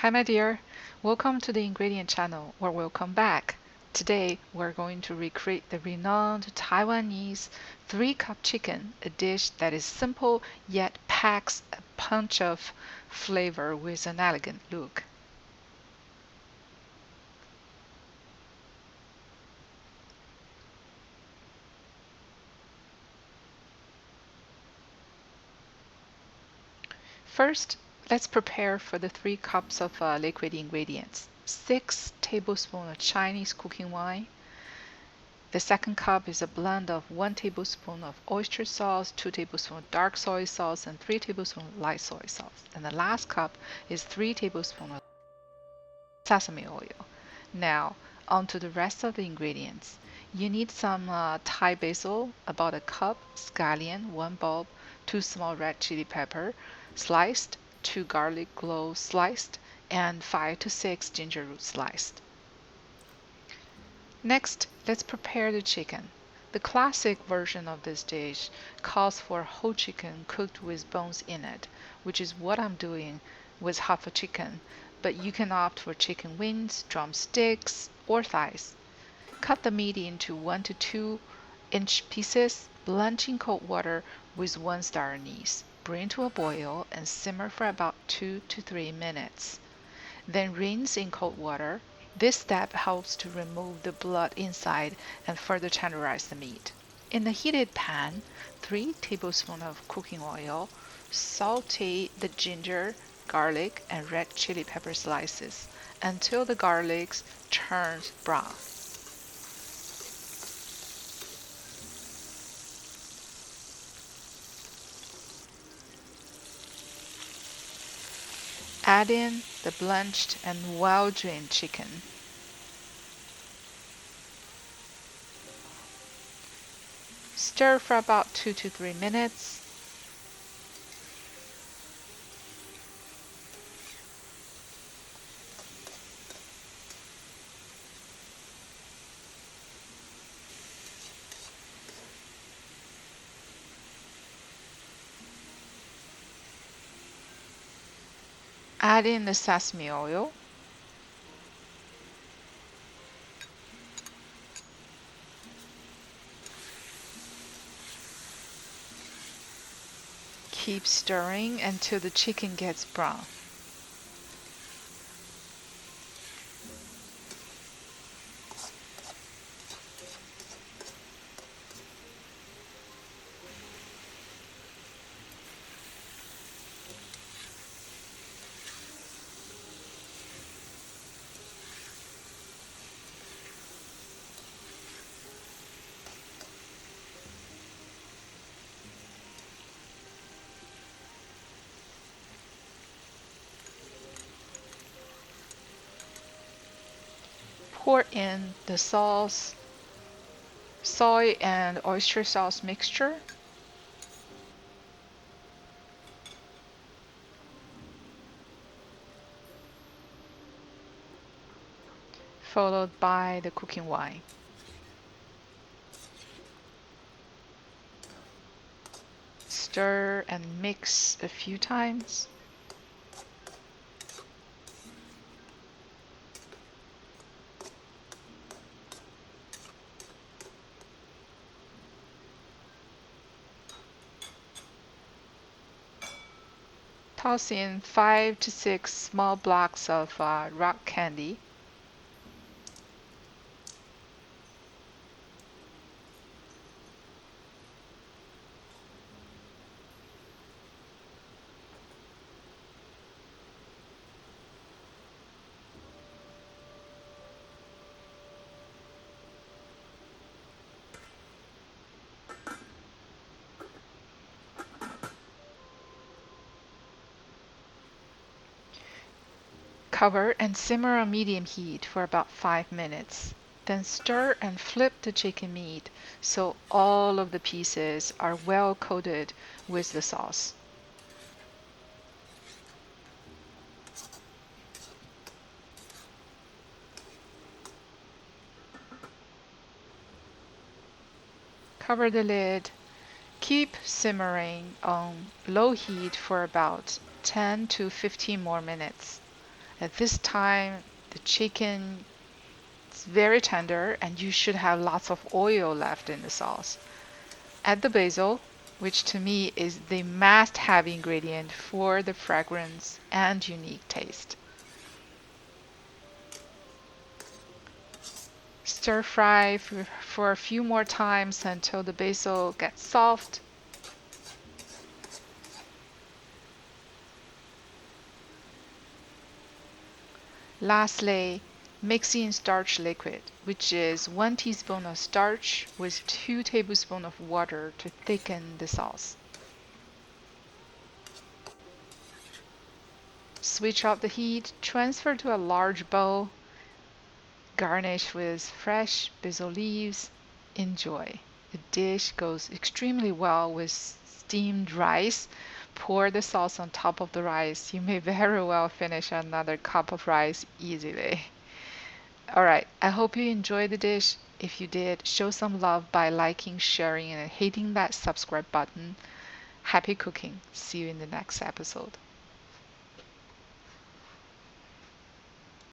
Hi, my dear. Welcome to the ingredient channel, or welcome back. Today, we're going to recreate the renowned Taiwanese 3-cup chicken, a dish that is simple yet packs a punch of flavor with an elegant look. First, let's prepare for the 3 cups of liquid ingredients. 6 tablespoons of Chinese cooking wine. The second cup is a blend of 1 tablespoon of oyster sauce, 2 tablespoons of dark soy sauce, and 3 tablespoons of light soy sauce. And the last cup is 3 tablespoons of sesame oil. Now, on to the rest of the ingredients. You need some Thai basil, about a cup, scallion, 1 bulb, 2 small red chili pepper, sliced, 2 garlic cloves sliced, and 5 to 6 ginger root sliced. Next, let's prepare the chicken. The classic version of this dish calls for whole chicken cooked with bones in it, which is what I'm doing with half a chicken, but you can opt for chicken wings, drumsticks, or thighs. Cut the meat into 1 to 2-inch pieces, blanch in cold water with 1 star anise. Bring to a boil and simmer for about 2 to 3 minutes. Then rinse in cold water. This step helps to remove the blood inside and further tenderize the meat. In a heated pan, 3 tablespoons of cooking oil, saute the ginger, garlic, and red chili pepper slices until the garlic turns brown. Add in the blanched and well-drained chicken. Stir for about 2 to 3 minutes. Add in the sesame oil. Keep stirring until the chicken gets brown. Pour in the sauce, soy and oyster sauce mixture. Followed by the cooking wine. Stir and mix a few times. Toss in 5 to 6 small blocks of rock candy. Cover and simmer on medium heat for about 5 minutes. Then stir and flip the chicken meat so all of the pieces are well coated with the sauce. Cover the lid. Keep simmering on low heat for about 10 to 15 more minutes. At this time, the chicken is very tender and you should have lots of oil left in the sauce. Add the basil, which to me is the must-have ingredient for the fragrance and unique taste. Stir fry for a few more times until the basil gets soft. Lastly, mix in starch liquid, which is 1 teaspoon of starch with 2 tablespoons of water to thicken the sauce. Switch off the heat, transfer to a large bowl, garnish with fresh basil leaves. Enjoy. The dish goes extremely well with steamed rice. Pour the sauce on top of the rice. You may very well finish another cup of rice easily. Alright, I hope you enjoyed the dish. If you did, show some love by liking, sharing, and hitting that subscribe button. Happy cooking. See you in the next episode.